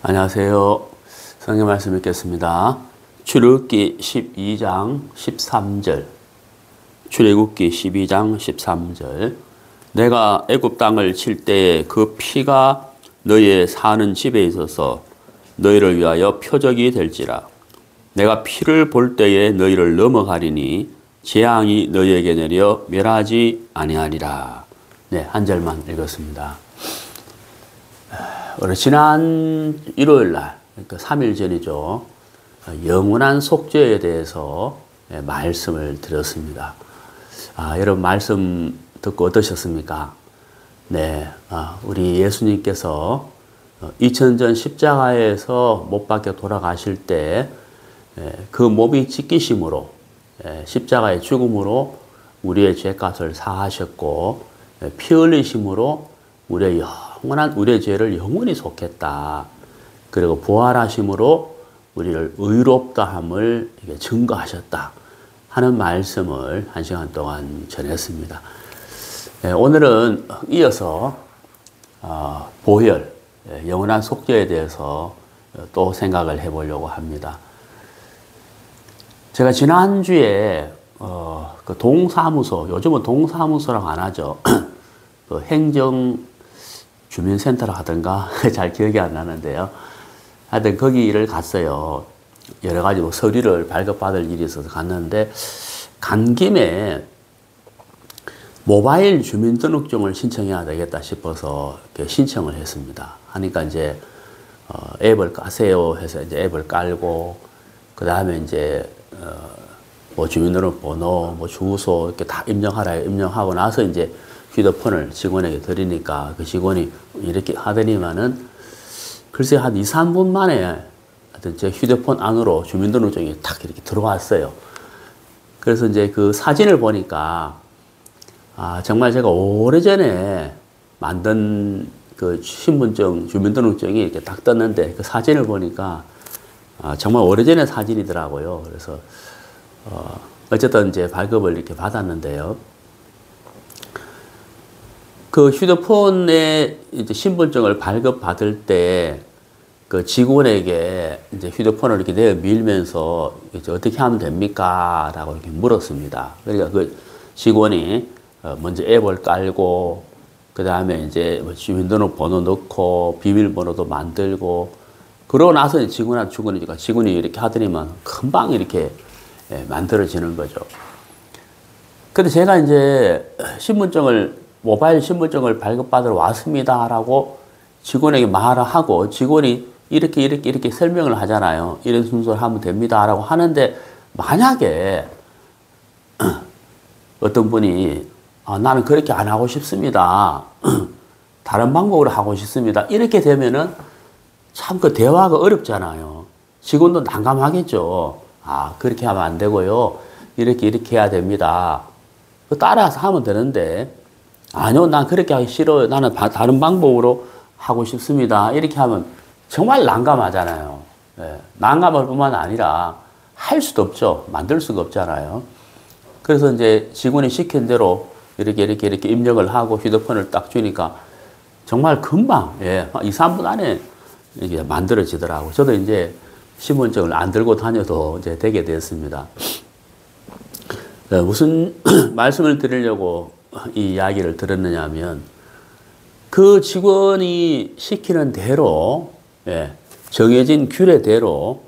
안녕하세요. 성경 말씀 읽겠습니다. 출애굽기 12장 13절. 출애굽기 12장 13절. 내가 애굽 땅을 칠 때에 그 피가 너희의 사는 집에 있어서 너희를 위하여 표적이 될지라. 내가 피를 볼 때에 너희를 넘어가리니 재앙이 너희에게 내려 멸하지 아니하리라. 네, 한 절만 읽었습니다. 지난 일요일 날, 그러니까 3일 전이죠. 영원한 속죄에 대해서 말씀을 드렸습니다. 여러분 말씀 듣고 어떠셨습니까? 네, 우리 예수님께서 2000전 십자가에서 못 박혀 돌아가실 때 그 몸이 찢기심으로 십자가의 죽음으로 우리의 죄값을 사하셨고 피 흘리심으로 우리의 죄를 영원히 속했다. 그리고 부활하심으로 우리를 의롭다함을 증거하셨다 하는 말씀을 1시간 동안 전했습니다. 오늘은 이어서 보혈, 영원한 속죄에 대해서 또 생각을 해보려고 합니다. 제가 지난주에 그 동사무소, 요즘은 동사무소라고 안 하죠. 그 행정 주민센터로 하던가 잘 기억이 안 나는데요. 하여튼 거기 일을 갔어요. 여러 가지 서류를 발급받을 일이 있어서 갔는데 간 김에 모바일 주민등록증을 신청해야 되겠다 싶어서 신청을 했습니다. 하니까 이제 앱을 까세요 해서 이제 앱을 깔고 그 다음에 이제 뭐 주민등록번호, 뭐 주소 이렇게 다 입력하라 입력하고 나서 이제 휴대폰을 직원에게 드리니까 그 직원이 이렇게 하더니만은 글쎄 한 2, 3분 만에 하여튼 제 휴대폰 안으로 주민등록증이 탁 이렇게 들어왔어요. 그래서 이제 그 사진을 보니까 정말 제가 오래전에 만든 그 신분증, 주민등록증이 이렇게 딱 떴는데 그 사진을 보니까 정말 오래전의 사진이더라고요. 그래서 어쨌든 이제 발급을 이렇게 받았는데요. 그 휴대폰에 이제 신분증을 발급받을 때 그 직원에게 이제 휴대폰을 이렇게 내어 밀면서 이제 어떻게 하면 됩니까? 라고 이렇게 물었습니다. 그러니까 그 직원이 먼저 앱을 깔고 그 다음에 이제 주민등록번호 넣고 비밀번호도 만들고 그러고 나서 직원이 이렇게 하더니만 금방 이렇게 만들어지는 거죠. 근데 제가 이제 모바일 신분증을 발급받으러 왔습니다라고 직원에게 말을 하고 직원이 이렇게 설명을 하잖아요. 이런 순서를 하면 됩니다라고 하는데 만약에 어떤 분이 나는 그렇게 안 하고 싶습니다. 다른 방법으로 하고 싶습니다. 이렇게 되면은 참 그 대화가 어렵잖아요. 직원도 난감하겠죠. 그렇게 하면 안 되고요. 이렇게 해야 됩니다. 따라서 하면 되는데 아니요, 난 그렇게 하기 싫어요. 나는 다른 방법으로 하고 싶습니다. 이렇게 하면 정말 난감하잖아요. 난감할 뿐만 아니라 할 수도 없죠. 만들 수가 없잖아요. 그래서 이제 직원이 시킨 대로 이렇게 입력을 하고 휴대폰을 딱 주니까 정말 금방, 2, 3분 안에 이게 만들어지더라고요. 저도 이제 신분증을 안 들고 다녀도 이제 되게 됐습니다. 무슨 말씀을 드리려고 이 이야기를 들었느냐 하면 그 직원이 시키는 대로 정해진 규례대로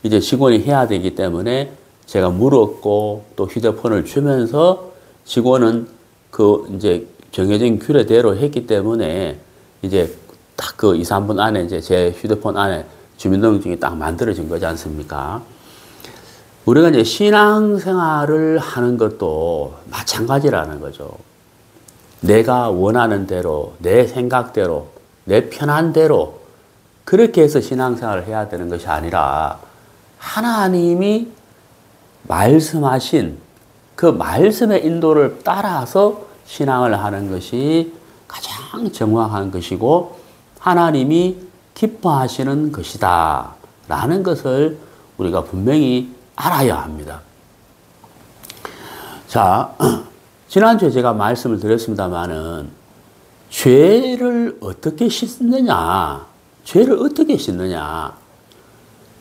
이제 직원이 해야 되기 때문에 제가 물었고 또 휴대폰을 주면서 직원은 그 이제 정해진 규례대로 했기 때문에 이제 딱 그 2, 3분 안에 이제 제 휴대폰 안에 주민등록증이 딱 만들어진 거지 않습니까? 우리가 이제 신앙생활을 하는 것도 마찬가지라는 거죠. 내가 원하는 대로, 내 생각대로, 내 편한 대로 그렇게 해서 신앙생활을 해야 되는 것이 아니라 하나님이 말씀하신 그 말씀의 인도를 따라서 신앙을 하는 것이 가장 정확한 것이고 하나님이 기뻐하시는 것이다 라는 것을 우리가 분명히 알아야 합니다. 자, 지난주에 제가 말씀을 드렸습니다마는 죄를 어떻게 씻느냐, 죄를 어떻게 씻느냐?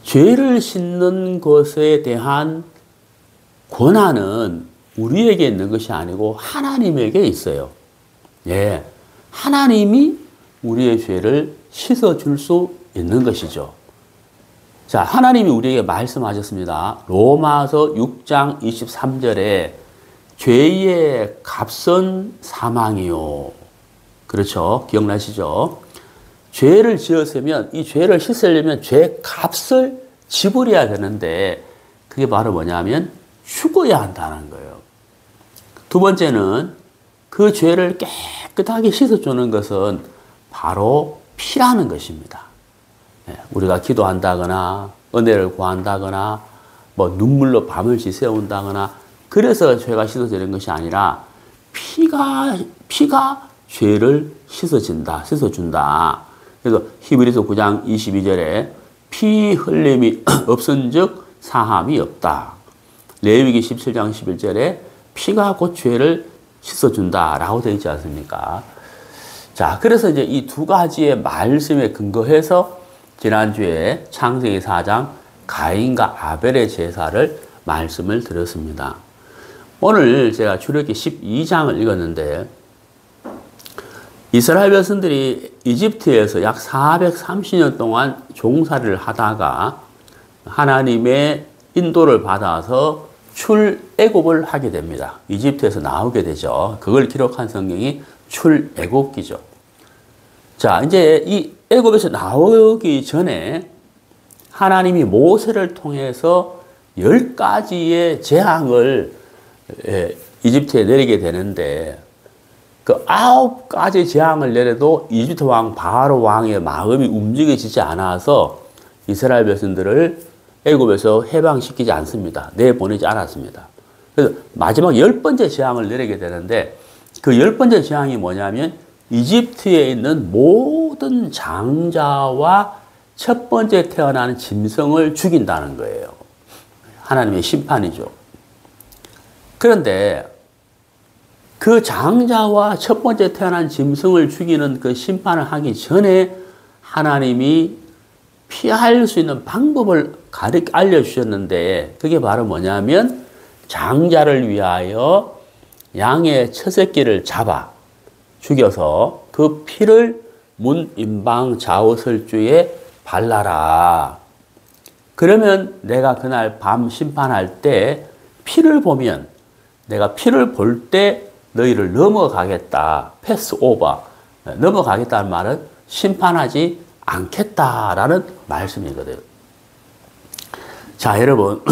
죄를 씻는 것에 대한 권한은 우리에게 있는 것이 아니고 하나님에게 있어요. 예, 하나님이 우리의 죄를 씻어줄 수 있는 것이죠. 자, 하나님이 우리에게 말씀하셨습니다. 로마서 6장 23절에 죄의 값은 사망이요. 그렇죠? 기억나시죠? 죄를 지었으면 이 죄를 씻으려면 죄 값을 지불해야 되는데 그게 바로 뭐냐면 죽어야 한다는 거예요. 두 번째는 그 죄를 깨끗하게 씻어주는 것은 바로 피라는 것입니다. 우리가 기도한다거나 은혜를 구한다거나 뭐 눈물로 밤을 지새운다거나 그래서 죄가 씻어지는 것이 아니라 피가 죄를 씻어준다. 그래서 히브리서 9장 22절에 피 흘림이 없은즉 사함이 없다. 레위기 17장 11절에 피가 곧 죄를 씻어준다라고 되어 있지 않습니까? 자, 그래서 이제 이 두 가지의 말씀에 근거해서 지난주에 창세기 4장 가인과 아벨의 제사를 말씀을 드렸습니다. 오늘 제가 출애굽기 12장을 읽었는데 이스라엘 백성들이 이집트에서 약 430년 동안 종살이를 하다가 하나님의 인도를 받아서 출애굽을 하게 됩니다. 이집트에서 나오게 되죠. 그걸 기록한 성경이 출애굽기죠. 자, 이제 이 애굽에서 나오기 전에 하나님이 모세를 통해서 10가지의 재앙을 이집트에 내리게 되는데 그 9가지 재앙을 내려도 이집트 왕 바로 왕의 마음이 움직여지지 않아서 이스라엘 백성들을 애굽에서 해방시키지 않습니다. 내보내지 않았습니다. 그래서 마지막 10번째 재앙을 내리게 되는데 그 10번째 재앙이 뭐냐면 이집트에 있는 모든 장자와 첫 번째 태어나는 짐승을 죽인다는 거예요. 하나님의 심판이죠. 그런데 그 장자와 첫 번째 태어난 짐승을 죽이는 그 심판을 하기 전에 하나님이 피할 수 있는 방법을 알려주셨는데 그게 바로 뭐냐면 장자를 위하여 양의 첫 새끼를 잡아 죽여서 그 피를 문 임방 좌우설주에 발라라. 그러면 내가 그날 밤 심판할 때 피를 보면 내가 피를 볼 때 너희를 넘어가겠다. 패스 오버. 넘어가겠다는 말은 심판하지 않겠다라는 말씀이거든요. 자, 여러분.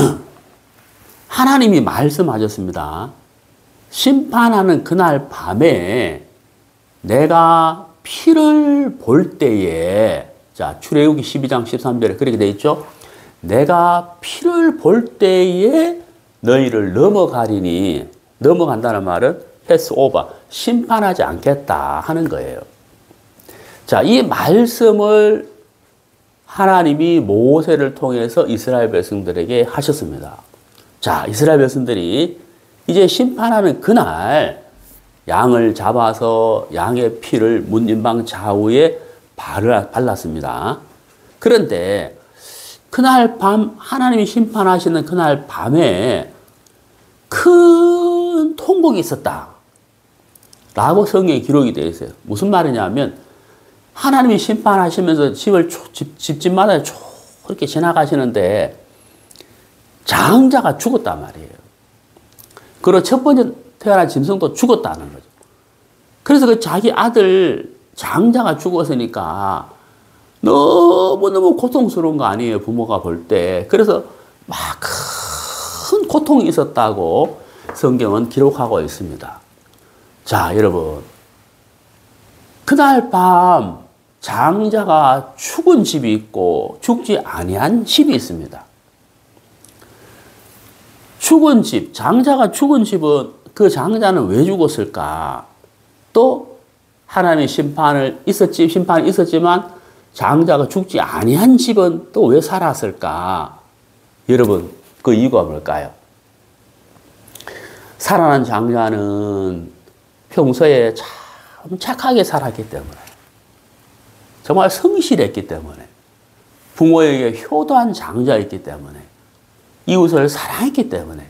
하나님이 말씀하셨습니다. 심판하는 그날 밤에 내가 피를 볼 때에, 자, 출애굽기 12장 13절에 그렇게 돼 있죠? 내가 피를 볼 때에 너희를 넘어가리니, 넘어간다는 말은 패스 오버, 심판하지 않겠다 하는 거예요. 자, 이 말씀을 하나님이 모세를 통해서 이스라엘 백성들에게 하셨습니다. 자, 이스라엘 백성들이 이제 심판하는 그날 양을 잡아서 양의 피를 문 임방 좌우에 발랐습니다. 그런데 그날 밤 하나님이 심판하시는 그날 밤에 큰 통곡이 있었다 라고 성경에 기록이 되어 있어요. 무슨 말이냐면 하나님이 심판하시면서 집집마다 이렇게 지나가시는데 장자가 죽었단 말이에요. 그리고 첫 번째 태어난 짐승도 죽었다는 거죠. 그래서 그 자기 아들 장자가 죽었으니까 너무너무 고통스러운 거 아니에요, 부모가 볼 때. 그래서 막 큰 고통이 있었다고 성경은 기록하고 있습니다. 자, 여러분. 그날 밤 장자가 죽은 집이 있고 죽지 아니한 집이 있습니다. 죽은 집, 장자가 죽은 집은 그 장자는 왜 죽었을까? 또 하나님의 심판이 있었지만 장자가 죽지 아니한 집은 또 왜 살았을까? 여러분, 그 이유가 뭘까요? 살아난 장자는 평소에 참 착하게 살았기 때문에 정말 성실했기 때문에, 부모에게 효도한 장자였기 때문에, 이웃을 사랑했기 때문에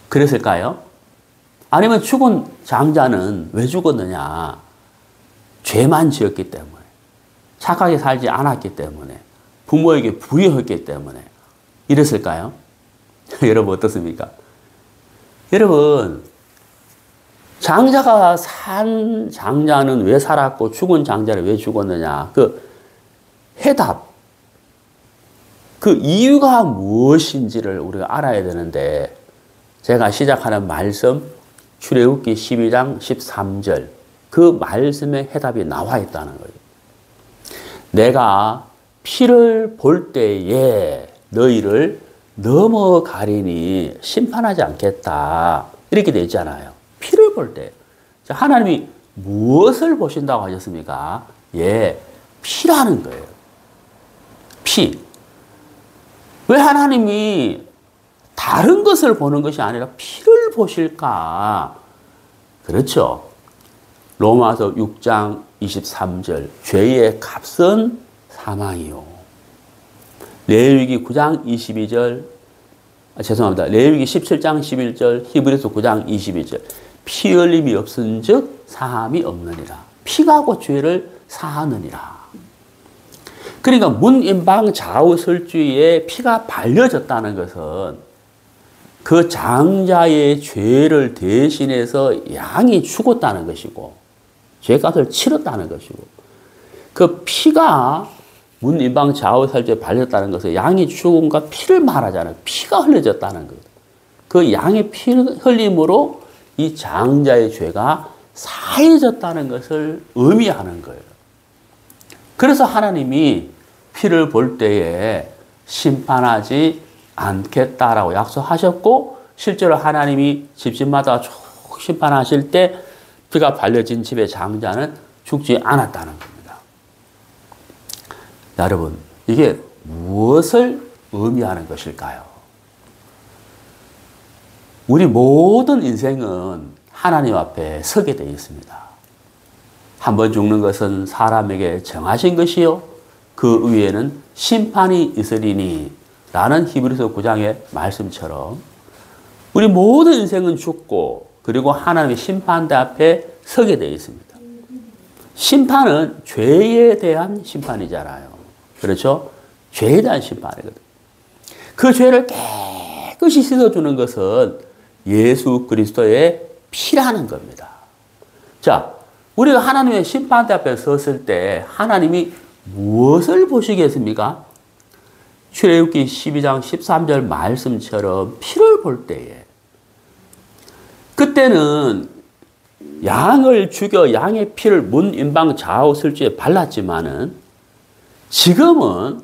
그랬을까요? 아니면 죽은 장자는 왜 죽었느냐? 죄만 지었기 때문에, 착하게 살지 않았기 때문에, 부모에게 불의했기 때문에 이랬을까요? 여러분 어떻습니까? 여러분, 장자가 산 장자는 왜 살았고 죽은 장자는 왜 죽었느냐? 그 해답, 그 이유가 무엇인지를 우리가 알아야 되는데, 제가 시작하는 말씀 출애굽기 12장 13절, 그 말씀의 해답이 나와 있다는 거예요. 내가 피를 볼 때에 너희를 넘어가리니 심판하지 않겠다. 이렇게 되어 있잖아요. 피를 볼 때. 하나님이 무엇을 보신다고 하셨습니까? 예, 피라는 거예요. 피. 왜 하나님이 다른 것을 보는 것이 아니라 피를 보실까? 그렇죠. 로마서 6장 23절. 죄의 값은 사망이요. 레위기 9장 22절. 죄송합니다. 레위기 17장 11절. 히브리서 9장 22절. 피 흘림이 없은즉 사함이 없느니라. 피가 곧 죄를 사하느니라. 그러니까 문인방 좌우설주에 피가 발려졌다는 것은 그 장자의 죄를 대신해서 양이 죽었다는 것이고, 죄값을 치렀다는 것이고, 그 피가 문인방 좌우설주에 발렸다는 것은 양이 죽음과 피를 말하잖아요. 피가 흘려졌다는 것. 그 양의 피 흘림으로 이 장자의 죄가 사해졌다는 것을 의미하는 거예요. 그래서 하나님이 피를 볼 때에 심판하지 않겠다라고 약속하셨고, 실제로 하나님이 집집마다 쭉 심판하실 때 피가 발려진 집의 장자는 죽지 않았다는 겁니다. 여러분, 이게 무엇을 의미하는 것일까요? 우리 모든 인생은 하나님 앞에 서게 되어 있습니다. 한 번 죽는 것은 사람에게 정하신 것이요, 그 위에는 심판이 있으리니 라는 히브리서 9장의 말씀처럼 우리 모든 인생은 죽고, 그리고 하나님의 심판대 앞에 서게 되어 있습니다. 심판은 죄에 대한 심판이잖아요. 그렇죠? 죄에 대한 심판이거든요. 그 죄를 깨끗이 씻어주는 것은 예수 그리스도의 피라는 겁니다. 자, 우리가 하나님의 심판대 앞에 섰을 때 하나님이 무엇을 보시겠습니까? 출애굽기 12장 13절 말씀처럼 피를 볼 때에, 그때는 양을 죽여 양의 피를 문인방 좌우설주에 발랐지만은, 지금은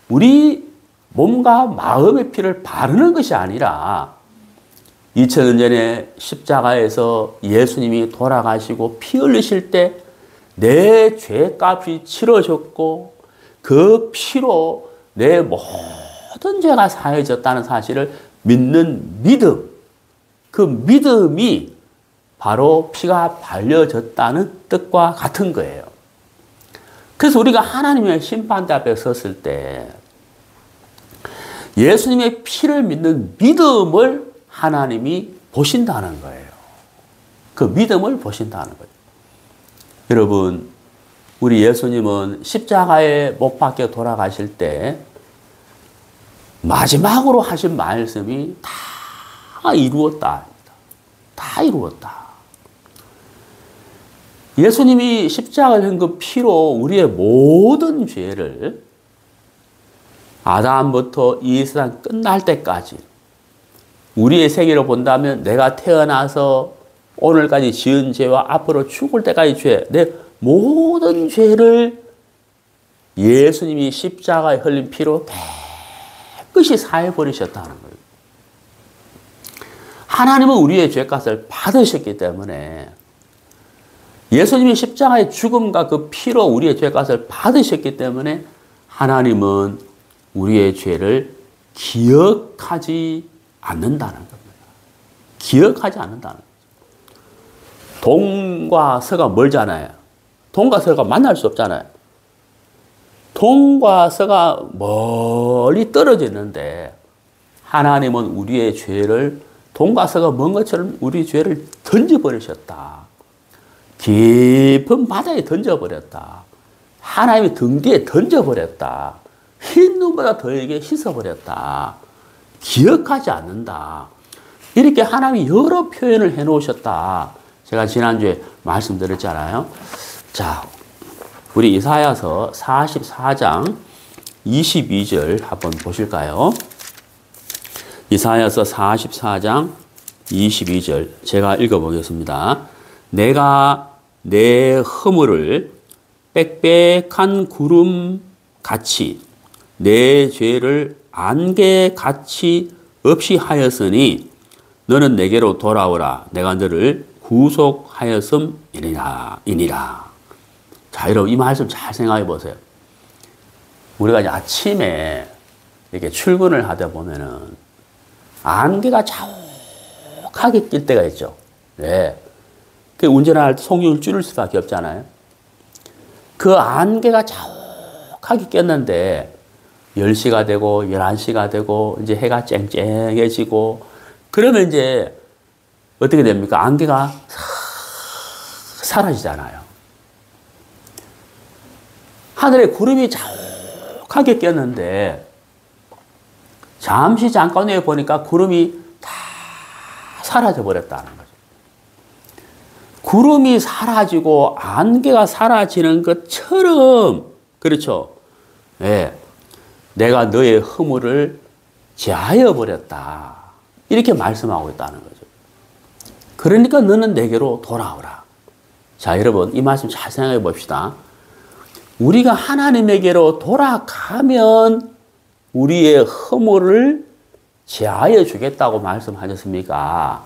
우리 몸과 마음의 피를 바르는 것이 아니라 2000년 전에 십자가에서 예수님이 돌아가시고 피 흘리실 때 내 죄값이 치러졌고, 그 피로 내 모든 죄가 사해졌다는 사실을 믿는 믿음, 그 믿음이 바로 피가 발려졌다는 뜻과 같은 거예요. 그래서 우리가 하나님의 심판대 앞에 섰을 때 예수님의 피를 믿는 믿음을 하나님이 보신다는 거예요. 그 믿음을 보신다는 거예요. 여러분, 우리 예수님은 십자가에 못 박혀 돌아가실 때 마지막으로 하신 말씀이 다 이루었다. 다 이루었다. 예수님이 십자가를 한 그 피로 우리의 모든 죄를 아담부터 이 세상 끝날 때까지, 우리의 세계로 본다면 내가 태어나서 오늘까지 지은 죄와 앞으로 죽을 때까지 죄, 내 모든 죄를 예수님이 십자가에 흘린 피로 깨끗이 사해버리셨다는 거예요. 하나님은 우리의 죄값을 받으셨기 때문에, 예수님이 십자가의 죽음과 그 피로 우리의 죄값을 받으셨기 때문에 하나님은 우리의 죄를 기억하지 않는다는 겁니다. 기억하지 않는다는 거죠. 동과 서가 멀잖아요. 동과 서가 만날 수 없잖아요. 동과 서가 멀리 떨어져 있는데 하나님은 우리의 죄를 동과 서가 먼 것처럼 우리 죄를 던져버리셨다. 깊은 바다에 던져버렸다. 하나님의 등 뒤에 던져버렸다. 흰 눈보다 더하게 씻어버렸다. 기억하지 않는다. 이렇게 하나님이 여러 표현을 해놓으셨다. 제가 지난주에 말씀드렸잖아요. 자, 우리 이사야서 44장 22절 한번 보실까요? 이사야서 44장 22절 제가 읽어보겠습니다. 내가 내 허물을 빽빽한 구름같이 내 죄를 안개같이 없이 하였으니 너는 내게로 돌아오라. 내가 너를 구속하였음이니라. 자, 여러분 이 말씀 잘 생각해 보세요. 우리가 이제 아침에 이렇게 출근을 하다 보면은 안개가 자욱하게 낄 때가 있죠. 네. 그 운전할 때 속력을 줄일 수밖에 없잖아요. 그 안개가 자욱하게 꼈는데 10시가 되고 11시가 되고 이제 해가 쨍쨍해지고 그러면 이제 어떻게 됩니까? 안개가 사라지잖아요. 하늘에 구름이 자욱하게 꼈는데 잠시 잠깐 후에 보니까 구름이 다 사라져 버렸다는 거죠. 구름이 사라지고 안개가 사라지는 것처럼 그렇죠. 네. 내가 너의 허물을 제하여 버렸다. 이렇게 말씀하고 있다는 거죠. 그러니까 너는 내게로 돌아오라. 자, 여러분 이 말씀 잘 생각해 봅시다. 우리가 하나님에게로 돌아가면 우리의 허물을 제하여 주겠다고 말씀하셨습니까?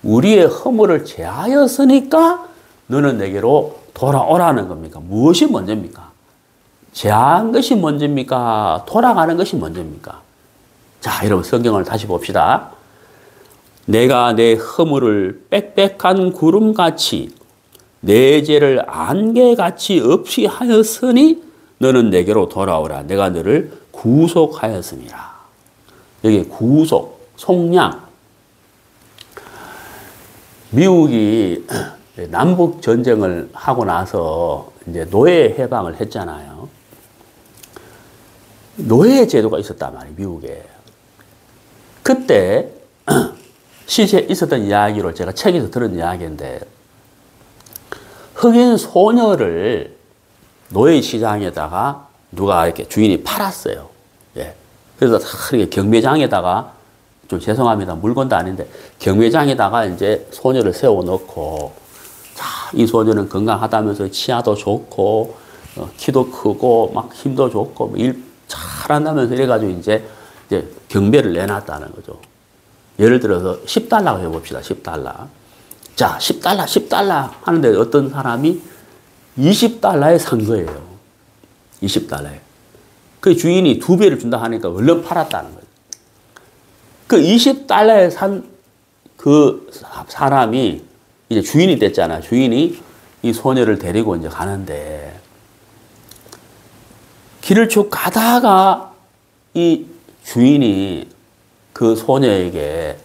우리의 허물을 제하였으니까 너는 내게로 돌아오라는 겁니까? 무엇이 먼저입니까? 제한 것이 먼저입니까? 돌아가는 것이 먼저입니까? 자, 여러분 성경을 다시 봅시다. 내가 내 허물을 빽빽한 구름같이 내 죄를 안개같이 없이 하였으니 너는 내게로 돌아오라. 내가 너를 구속하였음이라. 여기 구속, 속량. 미국이 남북 전쟁을 하고 나서 이제 노예 해방을 했잖아요. 노예 제도가 있었단 말이에요, 미국에. 그때 실제 있었던 이야기로 제가 책에서 들은 이야기인데 흑인 소녀를 노예 시장에다가 누가 이렇게 주인이 팔았어요. 예. 그래서 이렇게 경매장에다가 좀 죄송합니다. 물건도 아닌데 경매장에다가 이제 소녀를 세워놓고 자, 이 소녀는 건강하다면서 치아도 좋고 키도 크고 막 힘도 좋고 뭐 일 잘한다면서 이래가지고 이제 경매를 내놨다는 거죠. 예를 들어서 $10 해봅시다. $10. 자, $10 하는데 어떤 사람이 $20에 산 거예요. $20에. 그 주인이 2배를 준다 하니까 얼른 팔았다는 거예요. 그 $20에 산 그 사람이 이제 주인이 됐잖아요. 주인이 이 소녀를 데리고 이제 가는데 길을 쭉 가다가 이 주인이 그 소녀에게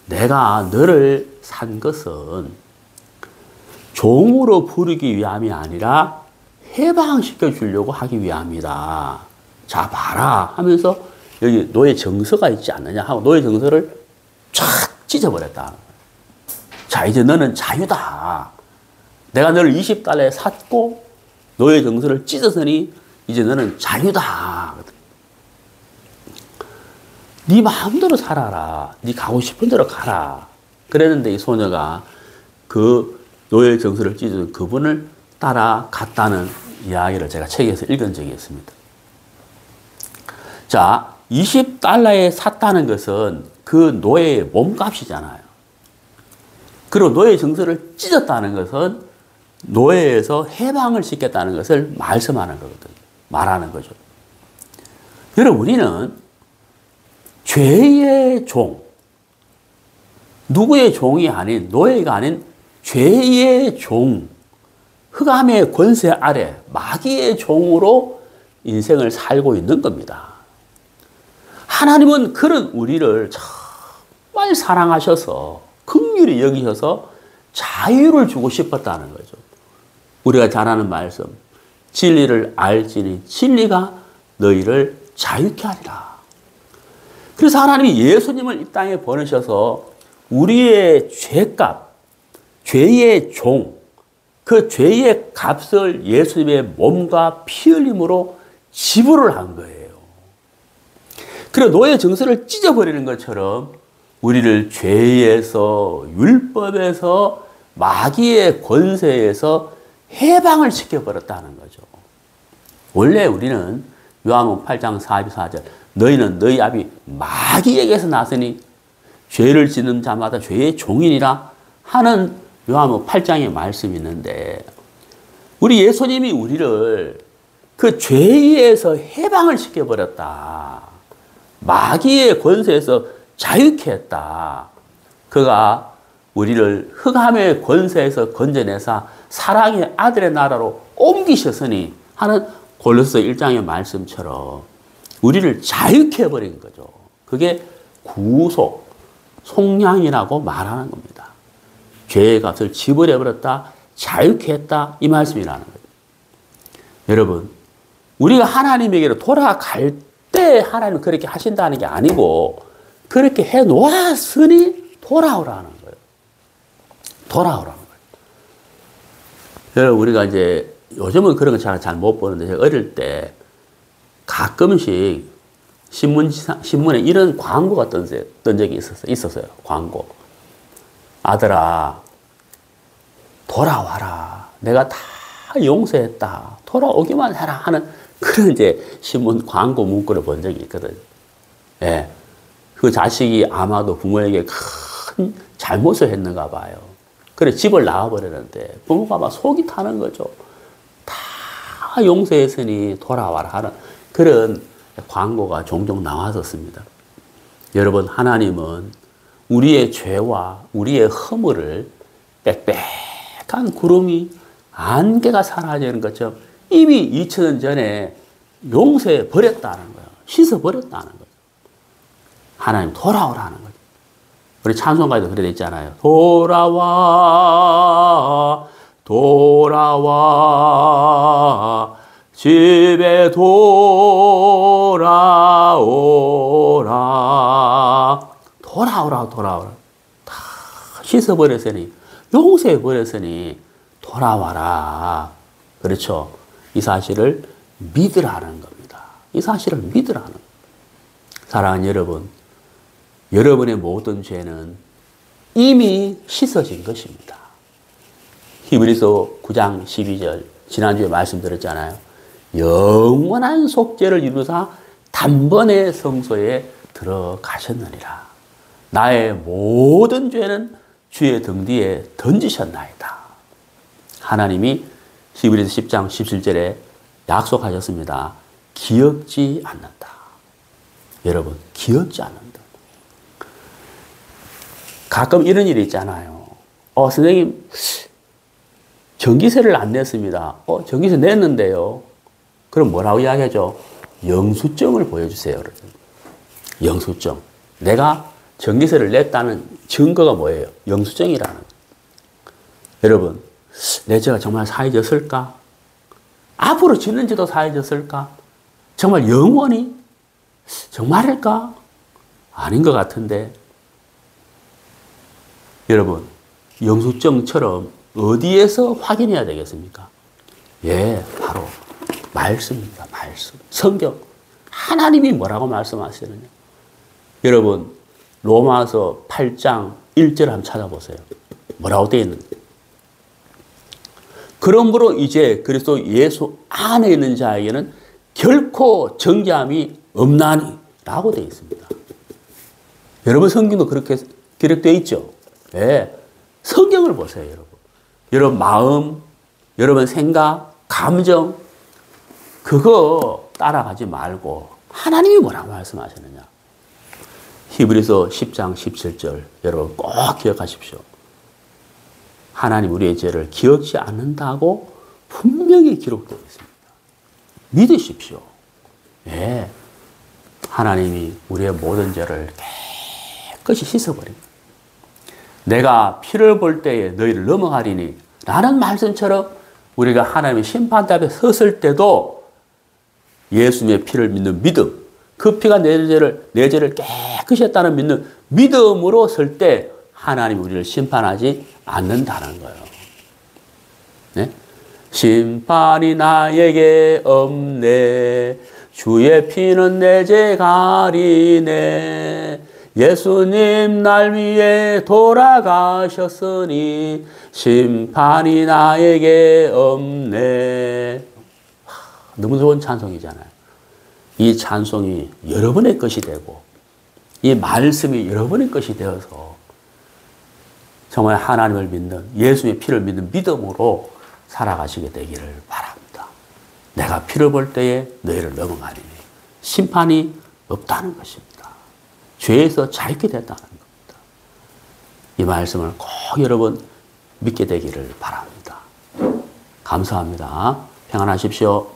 내가 너를 산 것은 종으로 부르기 위함이 아니라 해방시켜 주려고 하기 위함이다. 자, 봐라 하면서 여기 노예 정서가 있지 않느냐 하고 노예 정서를 쫙 찢어버렸다. 자, 이제 너는 자유다. 내가 너를 $20에 샀고 노예 정서를 찢었으니 이제 너는 자유다. 네 마음대로 살아라. 네 가고 싶은 대로 가라. 그랬는데 이 소녀가 그 노예 정서를 찢은 그분을 따라갔다는 이야기를 제가 책에서 읽은 적이 있습니다. 자, $20에 샀다는 것은 그 노예의 몸값이잖아요. 그리고 노예 정서를 찢었다는 것은 노예에서 해방을 시켰다는 것을 말씀하는 거거든요. 말하는 거죠. 여러분, 우리는 죄의 종, 누구의 종이 아닌, 노예가 아닌 죄의 종, 흑암의 권세 아래 마귀의 종으로 인생을 살고 있는 겁니다. 하나님은 그런 우리를 정말 사랑하셔서 긍휼히 여기셔서 자유를 주고 싶었다는 거죠. 우리가 잘 아는 말씀, 진리를 알지니 진리가 너희를 자유케 하리라. 그래서 하나님이 예수님을 이 땅에 보내셔서 우리의 죄값, 죄의 종, 그 죄의 값을 예수님의 몸과 피 흘림으로 지불을 한 거예요. 그리고 노예 정서를 찢어버리는 것처럼 우리를 죄에서, 율법에서, 마귀의 권세에서 해방을 시켜버렸다는 거죠. 원래 우리는 요한복음 8장 44절 너희는 너희 아비 마귀에게서 나서니 죄를 짓는 자마다 죄의 종이니라 하는 요한복음 8장의 말씀이 있는데 우리 예수님이 우리를 그 죄에서 해방을 시켜버렸다. 마귀의 권세에서 자유케 했다. 그가 우리를 흑암의 권세에서 건져내사 사랑의 아들의 나라로 옮기셨으니 하는 골로새 1장의 말씀처럼 우리를 자유케 해버린 거죠. 그게 구속, 속량이라고 말하는 겁니다. 죄의 값을 지불해버렸다, 자유케 했다 이 말씀이라는 거예요. 여러분, 우리가 하나님에게로 돌아갈 때 하나님은 그렇게 하신다는 게 아니고 그렇게 해놓았으니 돌아오라는 거예요. 돌아오라는 거예요. 여러분, 우리가 이제 요즘은 그런 거 잘 못 보는데 제가 어릴 때 가끔씩 신문에 이런 광고가 뜬 적이 있었어요. 광고. 아들아, 돌아와라. 내가 다 용서했다. 돌아오기만 해라. 하는 그런 이제 신문 광고 문구를 본 적이 있거든요. 예. 그 자식이 아마도 부모에게 큰 잘못을 했는가 봐요. 그래, 집을 나와버리는데 부모가 막 속이 타는 거죠. 다 용서했으니 돌아와라 하는 그런 광고가 종종 나왔었습니다. 여러분, 하나님은 우리의 죄와 우리의 허물을 빽빽한 구름이 안개가 사라지는 것처럼 이미 2000년 전에 용서해 버렸다는 거예요. 씻어 버렸다는 거예요. 하나님 돌아오라는 거예요. 우리 찬송가에도 그래 있잖아요. 돌아와, 돌아와, 집에 돌아오라. 돌아오라, 돌아오라. 다 씻어버렸으니, 용서해버렸으니, 돌아와라. 그렇죠. 이 사실을 믿으라는 겁니다. 이 사실을 믿으라는 겁니다. 사랑하는 여러분, 여러분의 모든 죄는 이미 씻어진 것입니다. 히브리서 9장 12절, 지난주에 말씀드렸잖아요. 영원한 속죄를 이루사 단번에 성소에 들어가셨느니라. 나의 모든 죄는 주의 등 뒤에 던지셨나이다. 하나님이 히브리서 10장 17절에 약속하셨습니다. 기억지 않는다. 여러분, 기억지 않는다. 가끔 이런 일이 있잖아요. 선생님, 전기세를 안 냈습니다. 전기세 냈는데요. 그럼 뭐라고 이야기하죠? 영수증을 보여주세요. 영수증. 내가 전기세를 냈다는 증거가 뭐예요? 영수증이라는 거예요. 여러분, 내 죄가 정말 사해졌을까? 앞으로 짓는지도 사해졌을까? 정말 영원히? 정말일까? 아닌 것 같은데. 여러분, 영수증처럼 어디에서 확인해야 되겠습니까? 예, 바로 말씀입니다. 말씀. 성경. 하나님이 뭐라고 말씀하시느냐? 여러분, 로마서 8장 1절 한번 찾아보세요. 뭐라고 되어 있는지. 그러므로 이제 그리스도 예수 안에 있는 자에게는 결코 정죄함이 없나니 라고 되어 있습니다. 여러분, 성경도 그렇게 기록되어 있죠? 네. 성경을 보세요, 여러분. 여러분 마음, 여러분 생각, 감정, 그거 따라가지 말고 하나님이 뭐라고 말씀하시느냐. 히브리서 10장 17절 여러분 꼭 기억하십시오. 하나님 우리의 죄를 기억지 않는다고 분명히 기록되어 있습니다. 믿으십시오. 예. 하나님이 우리의 모든 죄를 깨끗이 씻어버립니다. 내가 피를 볼 때에 너희를 넘어가리니 라는 말씀처럼 우리가 하나님의 심판대 앞에 섰을 때도 예수님의 피를 믿는 믿음, 그 피가 내 죄를 깨끗이 했다는 믿는 믿음으로 설 때 하나님 우리를 심판하지 않는다는 거예요. 네? 심판이 나에게 없네. 주의 피는 내 죄 가리네. 예수님 날 위해 돌아가셨으니 심판이 나에게 없네. 너무 좋은 찬송이잖아요. 이 찬송이 여러분의 것이 되고 이 말씀이 여러분의 것이 되어서 정말 하나님을 믿는 예수의 피를 믿는 믿음으로 살아가시게 되기를 바랍니다. 내가 피를 볼 때에 너희를 넘어가리니 심판이 없다는 것입니다. 죄에서 자유케 됐다는 겁니다. 이 말씀을 꼭 여러분 믿게 되기를 바랍니다. 감사합니다. 평안하십시오.